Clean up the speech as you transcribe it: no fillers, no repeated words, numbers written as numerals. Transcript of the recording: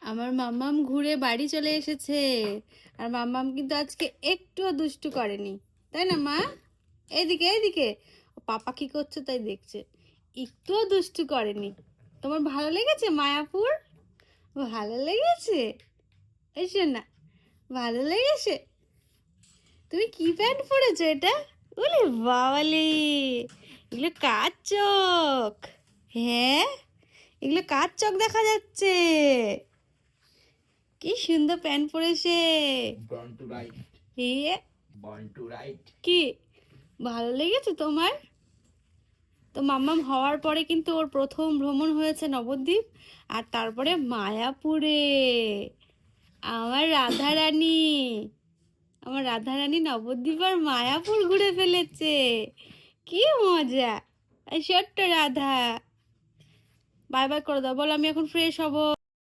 আমার মাম্মাম ঘুরে বাড়ি চলে এসেছে। আর মাম্মাম কিন্তু আজকে একটুও দুষ্টু করেনি, তাই না মা? এইদিকে এইদিকে, ও পাপা কি করছে তাই দেখছে, একটুও দুষ্টু করেনি। তোমার ভালো লেগেছে মায়াপুর? ভালো লেগেছে? এসো না, ভালো লেগেছে? তুমি কি প্যান্ট পরেছো এটা? ওলে বাবালে, এগুলো কার চোখ? হ্যাঁ, এগুলো কার চোখ দেখা যাচ্ছে? কি সুন্দর প্যান্ট পরেছে। Born to ride. ইয়ে, Born to ride. কি ভালো লেগেছে তোমার? তো মাম্মাম হওয়ার পরে কিন্তু ওর প্রথম ভ্রমণ হয়েছে নবদ্বীপ, আর তারপরে মায়াপুরে। আমার রাধারানী, আমার রাধারানী নবদ্বীপ আর মায়াপুর ঘুরে ফেলেছে। কি মজা! এই ছোট্ট রাধা, বাই বাই করে দাও, বলো আমি এখন ফ্রেশ হব।